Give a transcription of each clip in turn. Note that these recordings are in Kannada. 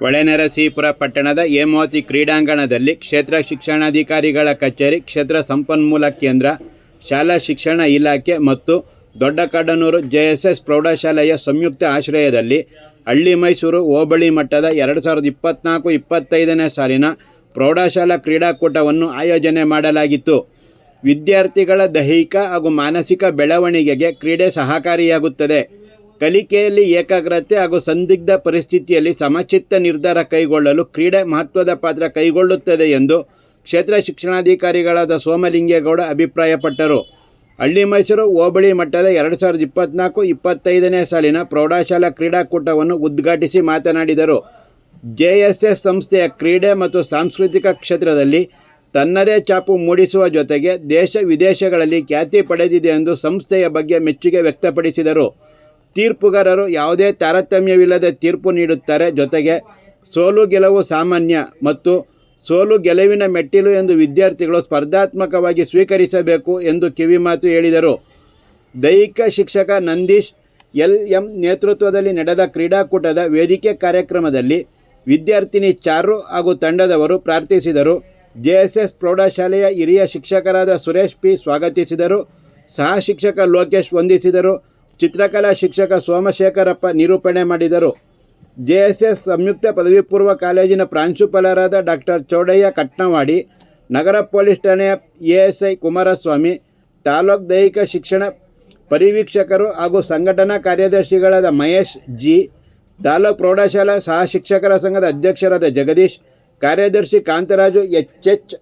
ಹೊಳೆನರಸೀಪುರ ಪಟ್ಟಣದ ಹೇಮಾವತಿ ಕ್ರೀಡಾಂಗಣದಲ್ಲಿ ಕ್ಷೇತ್ರ ಶಿಕ್ಷಣಾಧಿಕಾರಿಗಳ ಕಚೇರಿ, ಕ್ಷೇತ್ರ ಸಂಪನ್ಮೂಲ ಕೇಂದ್ರ, ಶಾಲಾ ಶಿಕ್ಷಣ ಇಲಾಖೆ ಮತ್ತು ದೊಡ್ಡಕಡನೂರು ಜೆಎಸ್ಎಸ್ ಪ್ರೌಢಶಾಲೆಯ ಸಂಯುಕ್ತ ಆಶ್ರಯದಲ್ಲಿ ಹಳ್ಳಿ ಮೈಸೂರು ಹೋಬಳಿ ಮಟ್ಟದ 2024-25ನೇ ಸಾಲಿನ ಪ್ರೌಢಶಾಲಾ ಕ್ರೀಡಾಕೂಟವನ್ನು ಆಯೋಜನೆ ಮಾಡಲಾಗಿತ್ತು. ವಿದ್ಯಾರ್ಥಿಗಳ ದೈಹಿಕ ಹಾಗೂ ಮಾನಸಿಕ ಬೆಳವಣಿಗೆಗೆ ಕ್ರೀಡೆ ಸಹಕಾರಿಯಾಗುತ್ತದೆ. ಕಲಿಕೆಯಲ್ಲಿ ಏಕಾಗ್ರತೆ ಹಾಗೂ ಸಂದಿಗ್ಧ ಪರಿಸ್ಥಿತಿಯಲ್ಲಿ ಸಮಚಿತ್ತ ನಿರ್ಧಾರ ಕೈಗೊಳ್ಳಲು ಕ್ರೀಡೆ ಮಹತ್ವದ ಪಾತ್ರ ಕೈಗೊಳ್ಳುತ್ತದೆ ಎಂದು ಕ್ಷೇತ್ರ ಶಿಕ್ಷಣಾಧಿಕಾರಿಗಳಾದ ಸೋಮಲಿಂಗೇಗೌಡ ಅಭಿಪ್ರಾಯಪಟ್ಟರು. ಹಳ್ಳಿ ಮೈಸೂರು ಹೋಬಳಿ ಮಟ್ಟದ 2024-25ನೇ ಸಾಲಿನ ಪ್ರೌಢಶಾಲಾ ಕ್ರೀಡಾಕೂಟವನ್ನು ಉದ್ಘಾಟಿಸಿ ಮಾತನಾಡಿದರು. ಜೆಎಸ್ಎಸ್ ಸಂಸ್ಥೆಯ ಕ್ರೀಡೆ ಮತ್ತು ಸಾಂಸ್ಕೃತಿಕ ಕ್ಷೇತ್ರದಲ್ಲಿ ತನ್ನದೇ ಛಾಪು ಮೂಡಿಸುವ ಜೊತೆಗೆ ದೇಶ ವಿದೇಶಗಳಲ್ಲಿ ಖ್ಯಾತಿ ಪಡೆದಿದೆ ಎಂದು ಸಂಸ್ಥೆಯ ಬಗ್ಗೆ ಮೆಚ್ಚುಗೆ ವ್ಯಕ್ತಪಡಿಸಿದರು. ತೀರ್ಪುಗಾರರು ಯಾವುದೇ ತಾರತಮ್ಯವಿಲ್ಲದೆ ತೀರ್ಪು ನೀಡುತ್ತಾರೆ. ಜೊತೆಗೆ ಸೋಲು ಗೆಲುವು ಸಾಮಾನ್ಯ ಮತ್ತು ಸೋಲು ಗೆಲುವಿನ ಮೆಟ್ಟಿಲು ಎಂದು ವಿದ್ಯಾರ್ಥಿಗಳು ಸ್ಪರ್ಧಾತ್ಮಕವಾಗಿ ಸ್ವೀಕರಿಸಬೇಕು ಎಂದು ಕಿವಿಮಾತು ಹೇಳಿದರು. ದೈಹಿಕ ಶಿಕ್ಷಕ ನಂದೀಶ್ ಎಲ್.ಎಂ. ನೇತೃತ್ವದಲ್ಲಿ ನಡೆದ ಕ್ರೀಡಾಕೂಟದ ವೇದಿಕೆ ಕಾರ್ಯಕ್ರಮದಲ್ಲಿ ವಿದ್ಯಾರ್ಥಿನಿ ಚಾರು ಹಾಗೂ ತಂಡದವರು ಪ್ರಾರ್ಥಿಸಿದರು. ಜೆಎಸ್ಎಸ್ ಪ್ರೌಢಶಾಲೆಯ ಹಿರಿಯ ಶಿಕ್ಷಕರಾದ ಸುರೇಶ್ ಪಿ ಸ್ವಾಗತಿಸಿದರು. ಸಹ ಶಿಕ್ಷಕ ಲೋಕೇಶ್ ವಂದಿಸಿದರು. ಚಿತ್ರಕಲಾ ಶಿಕ್ಷಕ ಸೋಮಶೇಖರಪ್ಪ ನಿರೂಪಣೆ ಮಾಡಿದರು. ಜೆಎಸ್ಎಸ್ ಸಂಯುಕ್ತ ಪದವಿ ಪೂರ್ವ ಕಾಲೇಜಿನ ಪ್ರಾಂಶುಪಾಲರಾದ ಡಾಕ್ಟರ್ ಚೌಡಯ್ಯ ಕಟ್ನವಾಡಿ, ನಗರ ಪೊಲೀಸ್ ಠಾಣೆಯ ಎಎಸ್ಐ ಕುಮಾರಸ್ವಾಮಿ, ತಾಲೂಕು ದೈಹಿಕ ಶಿಕ್ಷಣ ಪರಿವೀಕ್ಷಕರು ಹಾಗೂ ಸಂಘಟನಾ ಕಾರ್ಯದರ್ಶಿಗಳಾದ ಮಹೇಶ್ ಜಿ, ತಾಲೂಕು ಪ್ರೌಢಶಾಲಾ ಸಹ ಶಿಕ್ಷಕರ ಸಂಘದ ಅಧ್ಯಕ್ಷರಾದ ಜಗದೀಶ್, ಕಾರ್ಯದರ್ಶಿ ಕಾಂತರಾಜು ಎಚ್,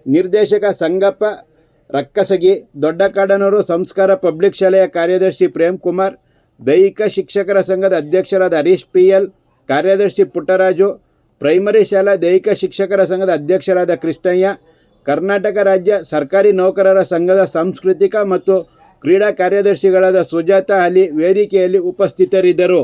ನಿರ್ದೇಶಕ ಸಂಗಪ್ಪ ರಕ್ಕಸಗಿ, ದೊಡ್ಡಕಾಡನೂರು ಸಂಸ್ಕಾರ ಪಬ್ಲಿಕ್ ಶಾಲೆಯ ಕಾರ್ಯದರ್ಶಿ ಪ್ರೇಮ್ಕುಮಾರ್, ದೈಹಿಕ ಶಿಕ್ಷಕರ ಸಂಘದ ಅಧ್ಯಕ್ಷರಾದ ಹರೀಶ್ ಪಿ.ಎಲ್, ಕಾರ್ಯದರ್ಶಿ ಪುಟ್ಟರಾಜು, ಪ್ರೈಮರಿ ಶಾಲಾ ದೈಹಿಕ ಶಿಕ್ಷಕರ ಸಂಘದ ಅಧ್ಯಕ್ಷರಾದ ಕೃಷ್ಣಯ್ಯ, ಕರ್ನಾಟಕ ರಾಜ್ಯ ಸರ್ಕಾರಿ ನೌಕರರ ಸಂಘದ ಸಾಂಸ್ಕೃತಿಕ ಮತ್ತು ಕ್ರೀಡಾ ಕಾರ್ಯದರ್ಶಿಗಳಾದ ಸುಜಾತ ಅಲಿ ವೇದಿಕೆಯಲ್ಲಿ ಉಪಸ್ಥಿತರಿದ್ದರು.